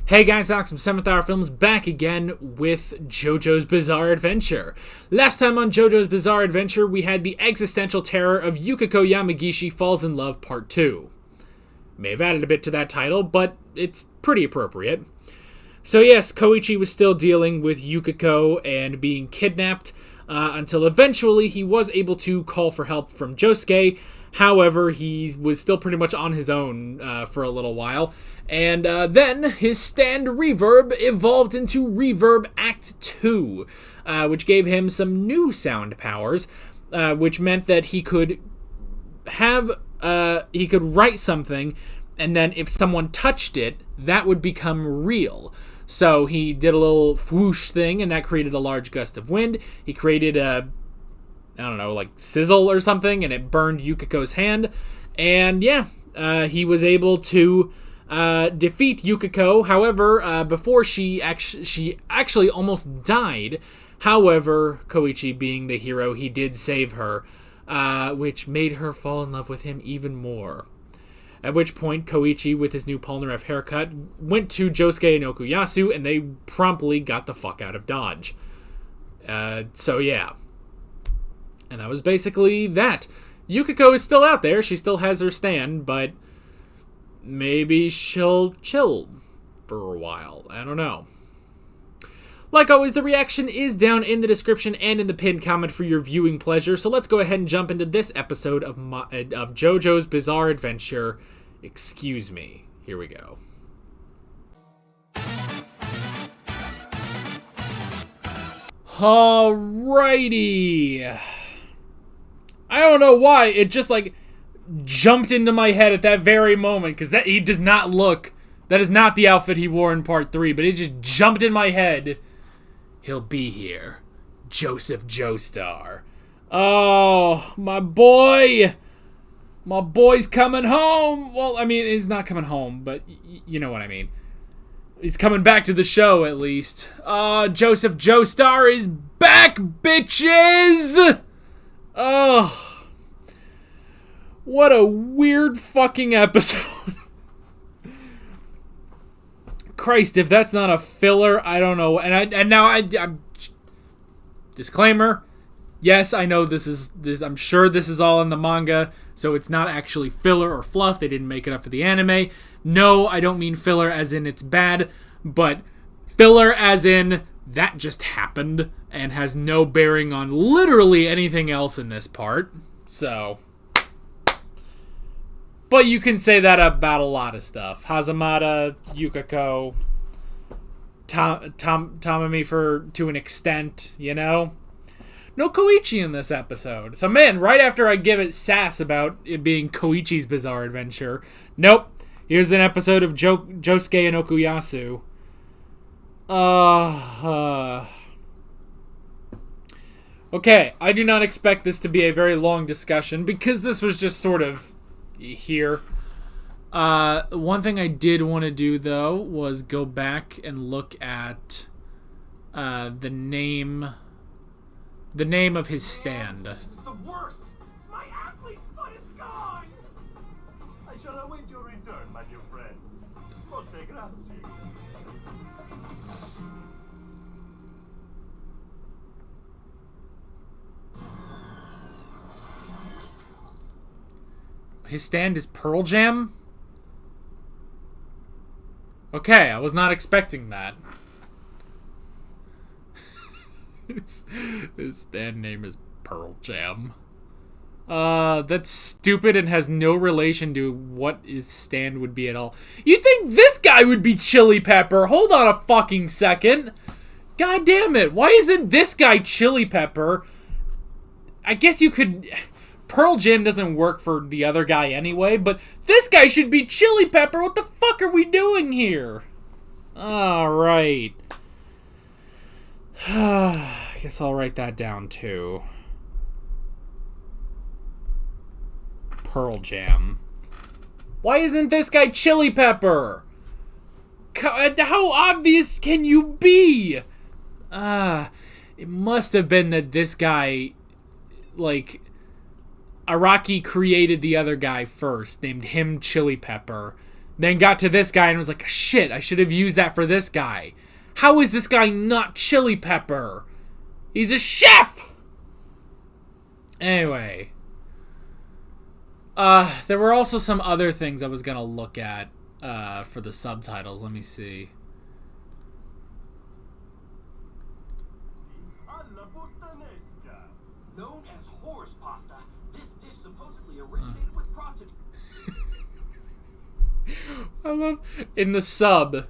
Hey guys, Alex from 7th Hour Films back again with JoJo's Bizarre Adventure. Last time on JoJo's Bizarre Adventure, we had the existential terror of Yukiko Yamagishi Falls in Love Part 2. May have added a bit to that title, but it's pretty appropriate. So yes, Koichi was still dealing with Yukiko and being kidnapped, until eventually he was able to call for help from Josuke. However, he was still pretty much on his own for a little while. And then his stand reverb evolved into Reverb Act 2, which gave him some new sound powers, which meant that he could write something, and then if someone touched it, that would become real. So he did a little whoosh thing, and that created a large gust of wind. He created like sizzle or something, and it burned Yukiko's hand. And yeah, he was able to defeat Yukiko. However, before she actually almost died. However, Koichi, being the hero, he did save her, which made her fall in love with him even more. At which point, Koichi, with his new Polnareff haircut, went to Josuke and Okuyasu, and they promptly got the fuck out of Dodge. So yeah. And that was basically that. Yukiko is still out there. She still has her stand, but maybe she'll chill for a while. I don't know. Like always, the reaction is down in the description and in the pinned comment for your viewing pleasure. So let's go ahead and jump into this episode of JoJo's Bizarre Adventure. Excuse me. Here we go. Alrighty. I don't know why, it just, jumped into my head at that very moment, because he does not look, that is not the outfit he wore in Part 3, but it just jumped in my head. He'll be here. Joseph Joestar. Oh, my boy! My boy's coming home! Well, I mean, he's not coming home, but you know what I mean. He's coming back to the show, at least. Joseph Joestar is back, bitches! Oh, what a weird fucking episode. Christ, if that's not a filler, I don't know. And now I'm disclaimer. Yes, I know this. I'm sure this is all in the manga, so it's not actually filler or fluff. They didn't make it up for the anime. No, I don't mean filler as in it's bad, but filler as in that just happened and has no bearing on literally anything else in this part. So, but you can say that about a lot of stuff. Hazamada, Yukiko, Tamami to an extent, you know? No Koichi in this episode. So man, right after I give it sass about it being Koichi's Bizarre Adventure, nope. Here's an episode of Josuke and Okuyasu. Okay, I do not expect this to be a very long discussion because this was just sort of here. One thing I did want to do, though, was go back and look at the name of his stand. This is the worst! My athlete's foot is gone! I shall await your return, my new friend. Molte grazie. His stand is Pearl Jam? Okay, I was not expecting that. His stand name is Pearl Jam. That's stupid and has no relation to what his stand would be at all. You think this guy would be Chili Pepper? Hold on a fucking second. God damn it. Why isn't this guy Chili Pepper? I guess you could... Pearl Jam doesn't work for the other guy anyway, but this guy should be Chili Pepper. What the fuck are we doing here? Alright. I guess I'll write that down too. Pearl Jam. Why isn't this guy Chili Pepper? How obvious can you be? It must have been that this guy, Araki created the other guy first, named him Chili Pepper, Then got to this guy and was like, shit, I should have used that for this guy. How is this guy not Chili Pepper? He's a chef! Anyway. There were also some other things I was going to look at for the subtitles. Let me see. Known as horse pasta, this dish supposedly originated with prostitutes. I love in the sub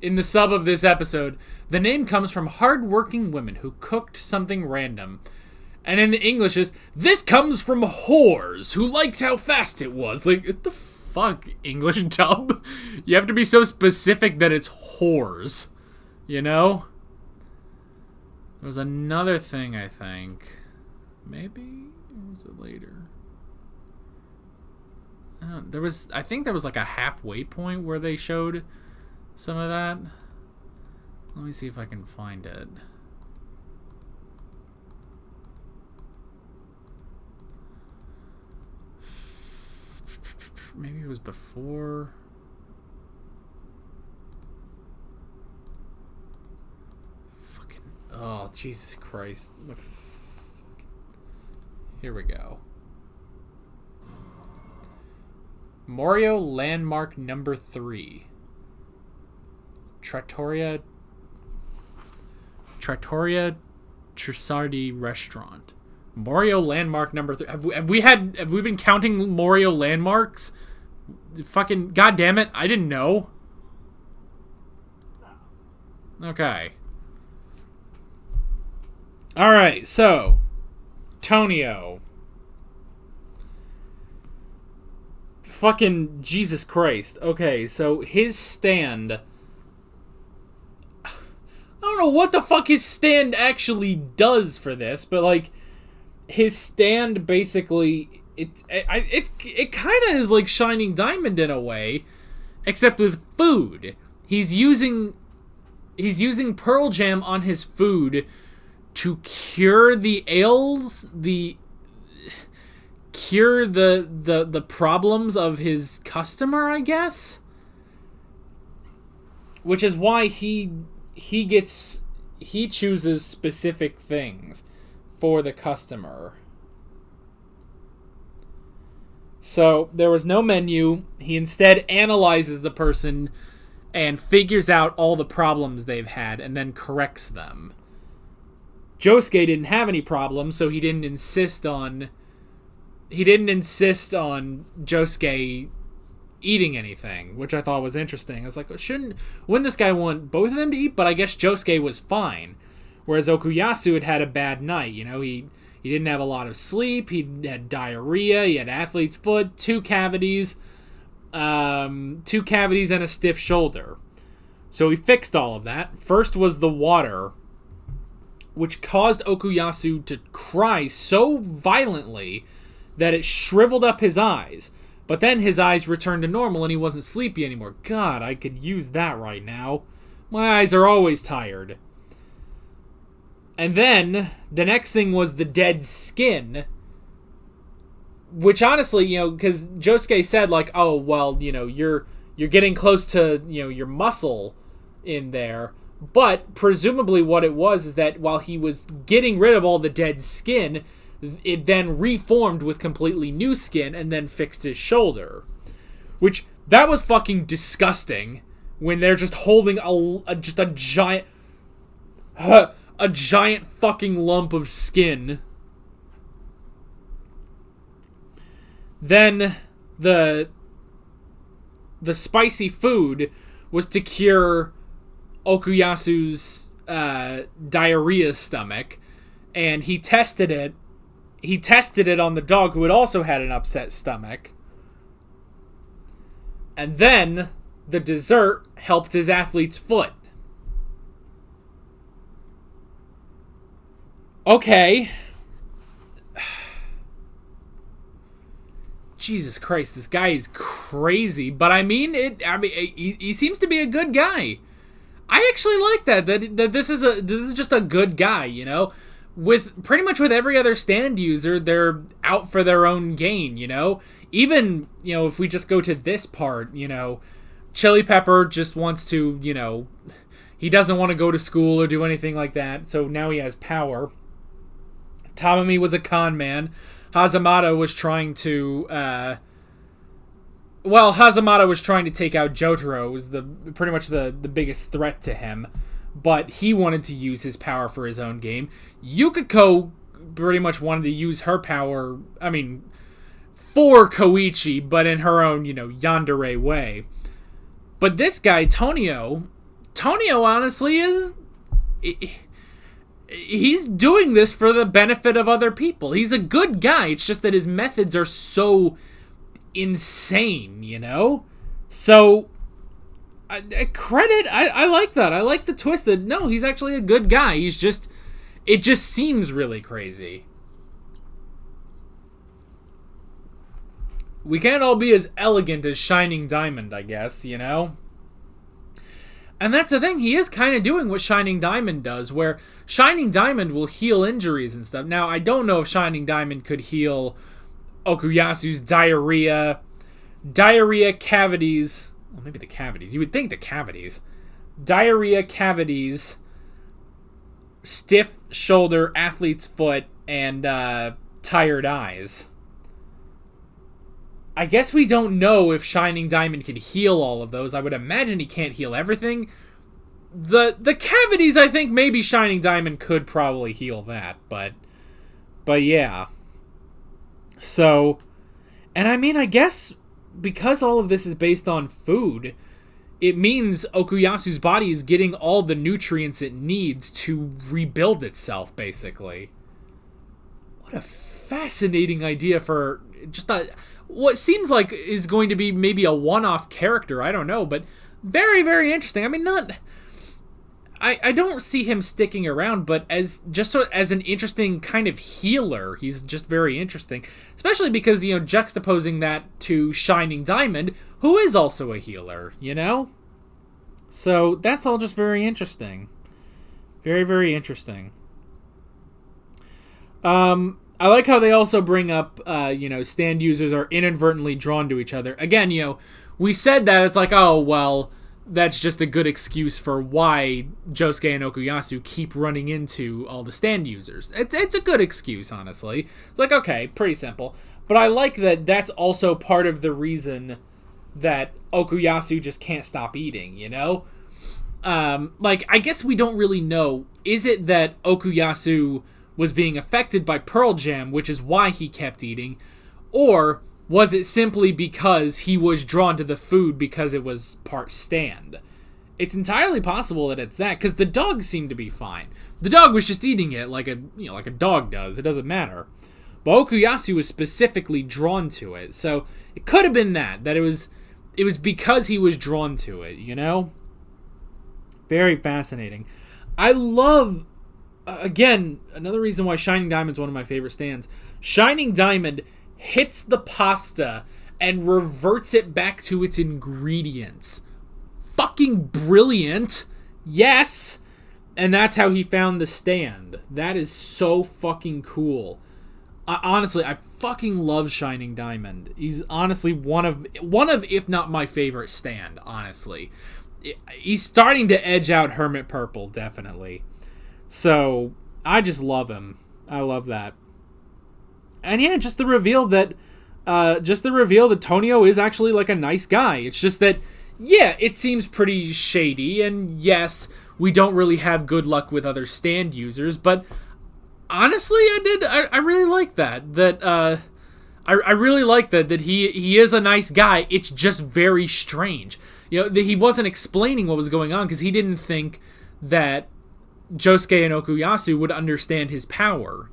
of this episode, the name comes from hard-working women who cooked something random. And in the English is, this comes from whores who liked how fast it was. Like, what the fuck, English dub? You have to be so specific that it's whores. You know? There was another thing, I think. Maybe? Or was it later? I think there was like a halfway point where they showed some of that. Let me see if I can find it. Maybe it was before. Fucking. Oh, Jesus Christ. Here we go. Mario Landmark number 3. Trattoria Trisardi Restaurant. Mario Landmark number 3. Have we been counting Mario landmarks? Fucking goddamn it! I didn't know. Okay. All right. So, Tonio. Fucking Jesus Christ. Okay, so his stand. I don't know what the fuck his stand actually does for this, but like, his stand basically, it kind of is like Shining Diamond in a way, except with food. He's using Pearl Jam on his food to cure the ails, the problems of his customer, I guess. Which is why he chooses specific things for the customer. So there was no menu. He instead analyzes the person and figures out all the problems they've had and then corrects them. Josuke didn't have any problems, so he didn't insist on Josuke eating anything, which I thought was interesting. I was like, wouldn't this guy want both of them to eat? But I guess Josuke was fine. Whereas Okuyasu had a bad night. You know, he didn't have a lot of sleep. He had diarrhea. He had athlete's foot, 2 cavities, 2 cavities and a stiff shoulder. So he fixed all of that. First was the water, which caused Okuyasu to cry so violently that it shriveled up his eyes. But then his eyes returned to normal and he wasn't sleepy anymore. God, I could use that right now. My eyes are always tired. And then the next thing was the dead skin. Which honestly, you know, because Josuke said like, oh, well, you know, you're getting close to, you know, your muscle in there. But presumably what it was is that while he was getting rid of all the dead skin, it then reformed with completely new skin and then fixed his shoulder. Which, that was fucking disgusting when they're just holding a giant fucking lump of skin. Then the spicy food was to cure Okuyasu's diarrhea stomach, and he tested it on the dog, who had also had an upset stomach. And then the dessert helped his athlete's foot. Okay. Jesus Christ, this guy is crazy. But I mean, he seems to be a good guy. I actually like that this is just a good guy, you know? With pretty much with every other stand user, they're out for their own gain, you know? Even, you know, if we just go to this part, you know, Chili Pepper just wants to, he doesn't want to go to school or do anything like that, so now he has power. Tamami was a con man. Hazamata was trying to, Hazamata was trying to take out Jotaro, was pretty much the biggest threat to him, but he wanted to use his power for his own game. Yukiko pretty much wanted to use her power, for Koichi, but in her own, yandere way. But this guy, Tonio honestly is... He's doing this for the benefit of other people. He's a good guy. It's just that his methods are so insane, So, credit, I like that. I like the twist that, no, he's actually a good guy. It just seems really crazy. We can't all be as elegant as Shining Diamond, I guess, And that's the thing, he is kind of doing what Shining Diamond does, where Shining Diamond will heal injuries and stuff. Now, I don't know if Shining Diamond could heal Okuyasu's diarrhea, cavities, well, maybe the cavities. You would think the cavities. Diarrhea, cavities, stiff shoulder, athlete's foot, and tired eyes. I guess we don't know if Shining Diamond can heal all of those. I would imagine he can't heal everything. The cavities, I think maybe Shining Diamond could probably heal that, but yeah. So, and I guess because all of this is based on food, it means Okuyasu's body is getting all the nutrients it needs to rebuild itself, basically. What a fascinating idea for just what seems like is going to be maybe a one-off character, I don't know, but very, very interesting. I don't see him sticking around, but as an interesting kind of healer, he's just very interesting. Especially because, juxtaposing that to Shining Diamond, who is also a healer, So that's all just very interesting. Very, very interesting. I like how they also bring up, stand users are inadvertently drawn to each other. Again, we said that it's like, oh, well, that's just a good excuse for why Josuke and Okuyasu keep running into all the stand users. It's a good excuse, honestly. It's like, okay, pretty simple. But I like that that's also part of the reason that Okuyasu just can't stop eating, I guess we don't really know. Is it that Okuyasu was being affected by Pearl Jam, which is why he kept eating, or was it simply because he was drawn to the food because it was part stand? It's entirely possible that it's that, because the dog seemed to be fine. The dog was just eating it like a dog does. It doesn't matter. But Okuyasu was specifically drawn to it, so it could have been that it was because he was drawn to it, Very fascinating. I love, again, another reason why Shining Diamond's one of my favorite stands. Shining Diamond hits the pasta and reverts it back to its ingredients. Fucking brilliant. Yes. And that's how he found the stand. That is so fucking cool. Honestly, I fucking love Shining Diamond. He's honestly one of, if not my favorite stand, honestly. He's starting to edge out Hermit Purple, definitely. So, I just love him. I love that. And yeah, just the reveal that Tonio is actually like a nice guy. It's just that, yeah, it seems pretty shady, and yes, we don't really have good luck with other stand users, but honestly, I really like that. I really like that he is a nice guy. It's just very strange. He wasn't explaining what was going on because he didn't think that Josuke and Okuyasu would understand his power,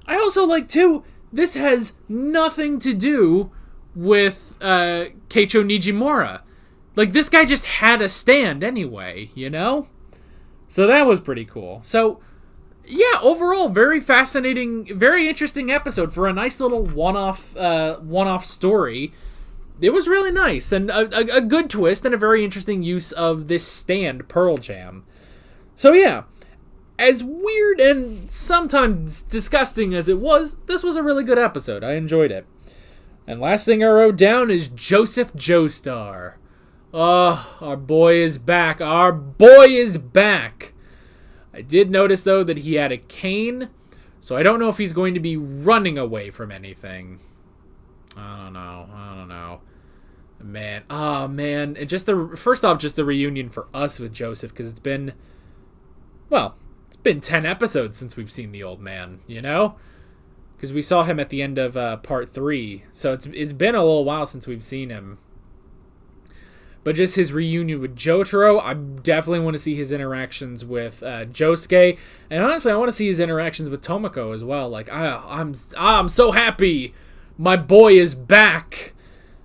I also like, too, this has nothing to do with Keicho Nijimura. Like, this guy just had a stand anyway, So that was pretty cool. So, yeah, overall, very fascinating, very interesting episode for a nice little one-off story. It was really nice, and a good twist, and a very interesting use of this stand, Pearl Jam. So, yeah. As weird and sometimes disgusting as it was, this was a really good episode. I enjoyed it. And last thing I wrote down is Joseph Joestar. Oh, our boy is back. Our boy is back. I did notice, though, that he had a cane, so I don't know if he's going to be running away from anything. I don't know. Man, oh, man. First off, just the reunion for us with Joseph, because it's been 10 episodes since we've seen the old man, you know? Because we saw him at the end of part 3, so it's been a little while since we've seen him. But just his reunion with Jotaro, I definitely want to see his interactions with Josuke, and honestly, I want to see his interactions with Tomoko as well. Like, I'm so happy, my boy is back.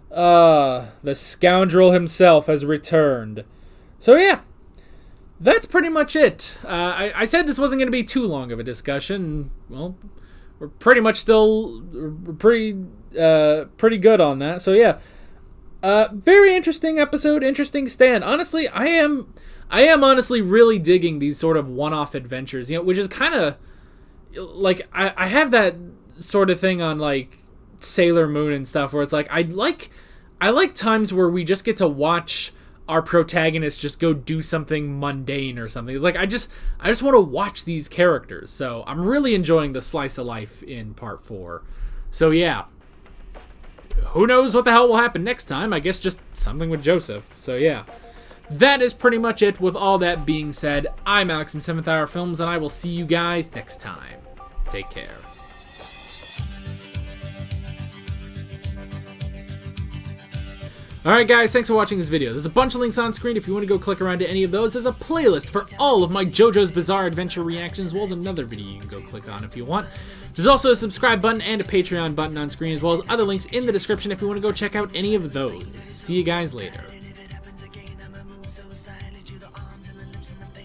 The scoundrel himself has returned. So yeah, that's pretty much it. I said this wasn't going to be too long of a discussion. Well, we're pretty much still pretty good on that. So yeah. Very interesting episode, interesting stand. Honestly, I am honestly really digging these sort of one-off adventures, which is kind of like I have that sort of thing on like Sailor Moon and stuff where it's like I like times where we just get to watch our protagonist just go do something mundane or something. Like I just want to watch these characters. So I'm really enjoying the slice of life in part 4. So yeah. Who knows what the hell will happen next time? I guess just something with Joseph. So yeah, that is pretty much it. With all that being said, I'm Alex from 7th Hour Films, and I will see you guys next time. Take care. Alright guys, thanks for watching this video. There's a bunch of links on screen if you want to go click around to any of those. There's a playlist for all of my JoJo's Bizarre Adventure reactions, as well as another video you can go click on if you want. There's also a subscribe button and a Patreon button on screen, as well as other links in the description if you want to go check out any of those. See you guys later.